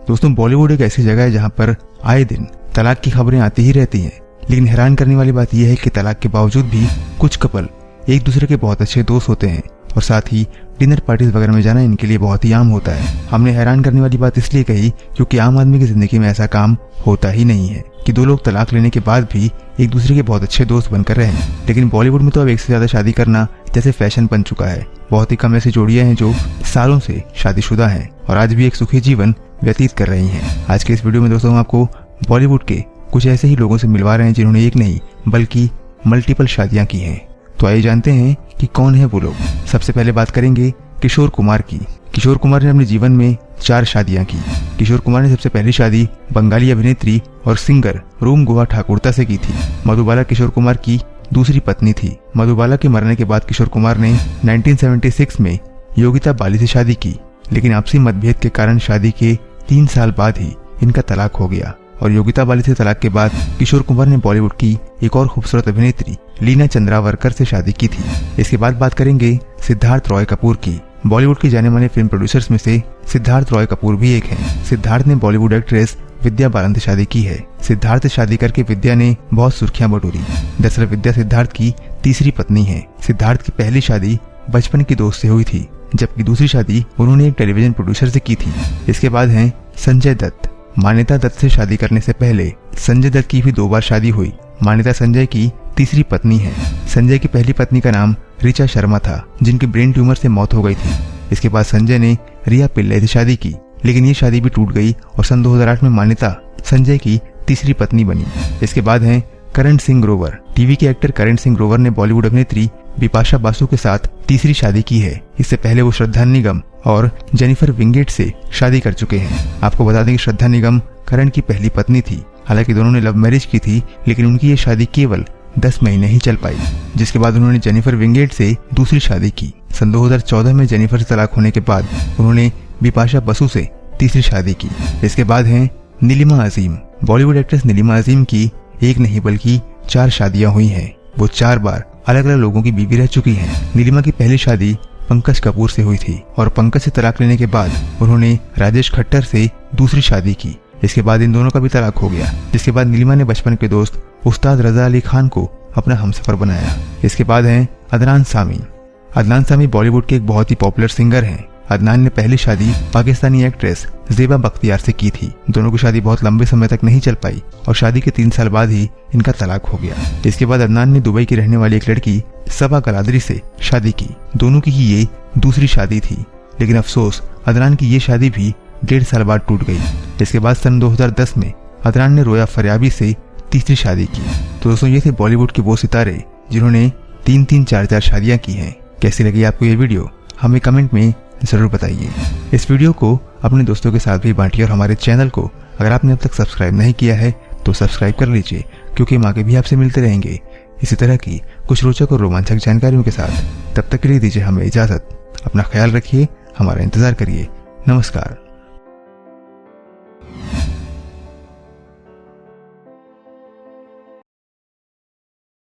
दोस्तों, बॉलीवुड एक ऐसी जगह है जहां पर आए दिन तलाक की खबरें आती ही रहती हैं। लेकिन हैरान करने वाली बात यह है कि तलाक के बावजूद भी कुछ कपल एक दूसरे के बहुत अच्छे दोस्त होते हैं और साथ ही डिनर पार्टीज वगैरह में जाना इनके लिए बहुत ही आम होता है। हमने हैरान करने वाली बात इसलिए कही क्योंकि आम आदमी की जिंदगी में ऐसा काम होता ही नहीं है कि दो लोग तलाक लेने के बाद भी एक दूसरे के बहुत अच्छे दोस्त बनकर रहें। लेकिन बॉलीवुड में तो अब एक से ज्यादा शादी करना जैसे फैशन बन चुका है। बहुत ही कम ऐसी जोड़ियां हैं जो सालों से शादीशुदा हैं और आज भी एक सुखी जीवन व्यतीत कर रही हैं। आज के इस वीडियो में दोस्तों हम आपको बॉलीवुड के कुछ ऐसे ही लोगों से मिलवा रहे हैं जिन्होंने एक नहीं बल्कि मल्टीपल शादियां की हैं। तो आइए जानते हैं कि कौन है वो लोग। सबसे पहले बात करेंगे किशोर कुमार की। किशोर कुमार ने अपने जीवन में 4 शादियां की। किशोर कुमार ने सबसे पहली शादी बंगाली अभिनेत्री और सिंगर रूम गुहा ठाकुरता से की थी। मधुबाला किशोर कुमार की दूसरी पत्नी थी। मधुबाला के मरने के बाद किशोर कुमार ने 1976 में योगिता बाली से शादी की, लेकिन आपसी मतभेद के कारण शादी के 3 साल बाद ही इनका तलाक हो गया और योगिता बाली से तलाक के बाद किशोर कुमार ने बॉलीवुड की एक और खूबसूरत अभिनेत्री लीना चंद्रावरकर से शादी की थी। इसके बाद बात करेंगे सिद्धार्थ रॉय कपूर की। बॉलीवुड के जाने माने फिल्म प्रोड्यूसर्स में से सिद्धार्थ रॉय कपूर भी एक हैं। सिद्धार्थ ने बॉलीवुड एक्ट्रेस विद्या बालन से शादी की है। सिद्धार्थ से शादी करके विद्या ने बहुत सुर्खियां बटोरी। दरअसल विद्या सिद्धार्थ की तीसरी पत्नी है। सिद्धार्थ की पहली शादी बचपन के दोस्त से हुई थी, जबकि दूसरी शादी उन्होंने एक टेलीविजन प्रोड्यूसर से की थी। इसके बाद हैं संजय दत्त। मान्यता दत्त से शादी करने से पहले संजय दत्त की भी 2 बार शादी हुई। मान्यता संजय की तीसरी पत्नी है। संजय की पहली पत्नी का नाम ऋचा शर्मा था, जिनकी ब्रेन ट्यूमर से मौत हो गई थी। इसके बाद संजय ने रिया पिल्ले से शादी की, लेकिन ये शादी भी टूट गई और सन 2008 में मान्यता संजय की तीसरी पत्नी बनी। इसके बाद हैं करण सिंह ग्रोवर। टीवी के एक्टर करण सिंह ग्रोवर ने बॉलीवुड अभिनेत्री बिपाशा बासु के साथ तीसरी शादी की है। इससे पहले वो श्रद्धा निगम और जेनिफर विंगेट से शादी कर चुके हैं। आपको बता दें कि श्रद्धा निगम करण की पहली पत्नी थी। हालांकि दोनों ने लव मैरिज की थी, लेकिन उनकी ये शादी केवल 10 महीने ही चल पाई, जिसके बाद उन्होंने जेनिफर विंगेट से दूसरी शादी की। सन 2014 में जेनिफर से तलाक होने के बाद उन्होंने बिपाशा बसु से तीसरी शादी की। इसके बाद हैं नीलिमा अजीम। बॉलीवुड एक्ट्रेस नीलिमा अजीम की एक नहीं बल्कि 4 शादियां हुई हैं। वो 4 बार अलग अलग लोगों की बीवी रह चुकी हैं। नीलिमा की पहली शादी पंकज कपूर से हुई थी और पंकज से तलाक लेने के बाद उन्होंने राजेश खट्टर से दूसरी शादी की। इसके बाद इन दोनों का भी तलाक हो गया, जिसके बाद नीलिमा ने बचपन के दोस्त उस्ताद रजा अली खान को अपना हमसफर बनाया। इसके बाद हैं अदनान सामी। अदनान सामी बॉलीवुड के एक बहुत ही पॉपुलर सिंगर हैं। अदनान ने पहली शादी पाकिस्तानी एक्ट्रेस जेबा बख्तियार से की थी। दोनों की शादी बहुत लंबे समय तक नहीं चल पाई और शादी के 3 साल बाद ही इनका तलाक हो गया। इसके बाद अदनान ने दुबई की रहने वाली एक लड़की सबा कलादरी से शादी की। दोनों की ही ये दूसरी शादी थी, लेकिन अफसोस अदनान की ये शादी भी 1.5 साल बाद टूट गई। इसके बाद सन 2010 में अदनान ने रोया फरियाबी से तीसरी शादी की। तो दोस्तों, ये थे बॉलीवुड के वो सितारे जिन्होंने 3-3, 4-4 शादियां की हैं। कैसी लगी आपको ये वीडियो हमें कमेंट में जरूर बताइए। इस वीडियो को अपने दोस्तों के साथ भी बांटिए और हमारे चैनल को अगर आपने अब तक सब्सक्राइब नहीं किया है तो सब्सक्राइब कर लीजिए, क्योंकि हम आगे भी आपसे मिलते रहेंगे इसी तरह की कुछ रोचक और रोमांचक जानकारियों के साथ। तब तक के लिए दीजिए हमें इजाजत। अपना ख्याल रखिए, हमारा इंतजार करिए। नमस्कार।